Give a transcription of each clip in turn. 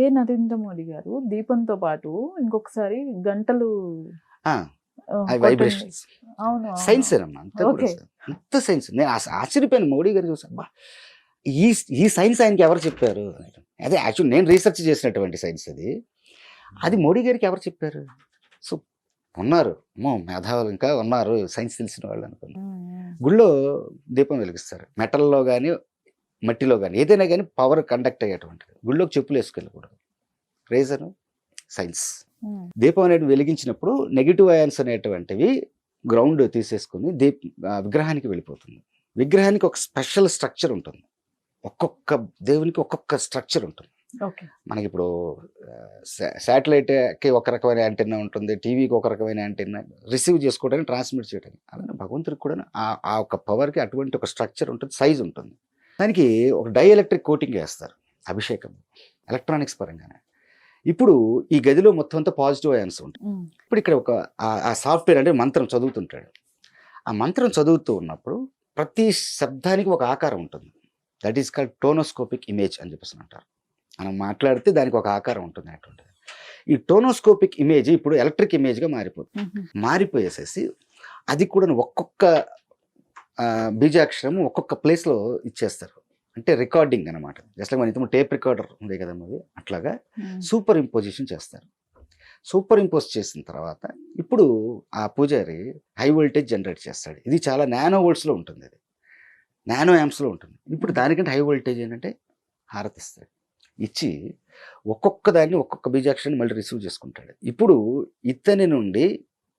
ఇదే నరేంద్ర మోడీ గారు దీపంతో పాటు ఇంకొకసారి గంటలు ఆ, అవి కొట్టండి. వైబ్రేషన్స్ అవును. సైన్స్ అవును. ఏనమ్మా, అంతా కూడా ఓకే. అంత సైన్స్. నేను ఆశ్చర్యపోయాను మోడీ గారు చూసి, అబ్బా ఈ ఈ సైన్స్ ఆయనకి ఎవరు చెప్పారు. అదే యాక్చువల్ నేను రీసెర్చ్ చేసినటువంటి సైన్స్ అది. అది మోడీ గారికి ఎవరు చెప్పారు. సో ఉన్నారు, మేధావులు ఇంకా ఉన్నారు, సైన్స్ తెలిసిన వాళ్ళు అనుకున్నాను. గుళ్ళో దీపం వెలిగిస్తారు, మెటల్లో కానీ మట్టిలో కానీ ఏదైనా కానీ పవర్ కండక్ట్ అయ్యేటువంటిది. గుళ్ళోకి చెప్పులు వేసుకెళ్ళకూడదు. Reason science. దీపం అనేది వెలిగించినప్పుడు నెగిటివ్ అయాన్స్ అనేటువంటివి గ్రౌండ్ తీసేసుకుని విగ్రహానికి వెళ్ళిపోతుంది. విగ్రహానికి ఒక స్పెషల్ స్ట్రక్చర్ ఉంటుంది, ఒక్కొక్క దేవునికి ఒక్కొక్క స్ట్రక్చర్ ఉంటుంది. మనకి ఇప్పుడు శాటిలైట్కి ఒక రకమైన యాంటెన్నా ఉంటుంది, టీవీకి ఒక రకమైన యాంటెన్నా, రిసీవ్ చేసుకోవడానికి, ట్రాన్స్మిట్ చేయడానికి. అలాగే భగవంతుడికి కూడా ఆ ఒక పవర్కి అటువంటి ఒక స్ట్రక్చర్ ఉంటుంది, సైజ్ ఉంటుంది. దానికి ఒక డైఎలక్ట్రిక్ కోటింగ్ వేస్తారు అభిషేకం, ఎలక్ట్రానిక్స్ పరంగానే. ఇప్పుడు ఈ గదిలో మొత్తం అంతా పాజిటివ్ అయాన్స్ ఉంటుంది. ఇప్పుడు ఇక్కడ ఒక ఆ సాఫ్ట్వేర్ అంటే మంత్రం చదువుతుంటాడు. ఆ మంత్రం చదువుతూ ఉన్నప్పుడు ప్రతి శబ్దానికి ఒక ఆకారం ఉంటుంది. దట్ ఈస్ కాల్డ్ టోనోస్కోపిక్ ఇమేజ్ అని చెప్పేసి అంటారు. మనం మాట్లాడితే దానికి ఒక ఆకారం ఉంటుంది అటువంటిది. ఈ టోనోస్కోపిక్ ఇమేజ్ ఇప్పుడు ఎలక్ట్రిక్ ఇమేజ్గా మారిపోతుంది. మారిపోయేసేసి అది కూడా ఒక్కొక్క బీజాక్షరము ఒక్కొక్క ప్లేస్లో ఇచ్చేస్తారు. అంటే రికార్డింగ్ అనమాట. జస్ట్ మన ఇంతకు టేప్ రికార్డర్ ఉంది కదా అది, అట్లాగా సూపర్ ఇంపోజిషన్ చేస్తారు. సూపర్ ఇంపోజ్ చేసిన తర్వాత ఇప్పుడు ఆ పూజారి హై వోల్టేజ్ జనరేట్ చేస్తాడు. ఇది చాలా నానో వోల్ట్స్లో ఉంటుంది, అది నానో యాంప్స్లో ఉంటుంది. ఇప్పుడు దానికంటే హై వోల్టేజ్ ఏంటంటే హారతిస్తాడు. ఇచ్చి ఒక్కొక్క దాన్ని ఒక్కొక్క బీజాక్షరాన్ని మళ్ళీ రిసీవ్ చేసుకుంటాడు. ఇప్పుడు ఇతని నుండి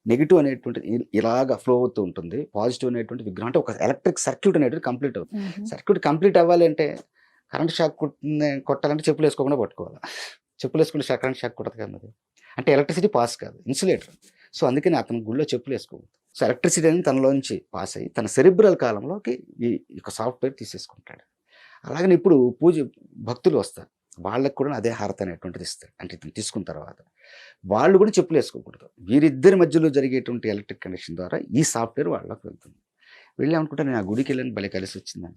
నెగిటివ్ అనేటువంటిది ఇలాగా ఫ్లో అవుతూ ఉంటుంది, పాజిటివ్ అనేటువంటి విగ్రహం. అంటే ఒక ఎలక్ట్రిక్ సర్క్యూట్ అనేటువంటి కంప్లీట్ అవుతుంది. సర్క్యూట్ కంప్లీట్ అవ్వాలి అంటే కరెంట్ షాక్ కొట్టాలంటే చెప్పులు వేసుకోకుండా పట్టుకోవాలి. చెప్పులు వేసుకుంటే కరెంట్ షాక్ కొట్టదు కదా అది. అంటే ఎలక్ట్రిసిటీ పాస్ కాదు, ఇన్సులేటర్. సో అందుకని అతను గుళ్ళో చెప్పులు వేసుకోవద్దు. సో ఎలక్ట్రిసిటీ అనేది తనలోంచి పాస్ అయ్యి తన సెరిబ్రల్ కాలంలోకి ఈ సాఫ్ట్వేర్ తీసేసుకుంటాడు. అలాగని ఇప్పుడు భక్తులు వస్తారు, వాళ్ళకు కూడా అదే హారతి అనేటువంటిది ఇస్తాడు. అంటే ఇతను తీసుకున్న తర్వాత వాళ్ళు కూడా చెప్పులు వేసుకోకూడదు. వీరిద్దరి మధ్యలో జరిగేటువంటి ఎలక్ట్రిక్ కనెక్షన్ ద్వారా ఈ సాఫ్ట్వేర్ వాళ్ళకి వెళ్తుంది. వెళ్ళి అనుకుంటే నేను ఆ గుడికి వెళ్ళని భలే కలిసి వచ్చిందని.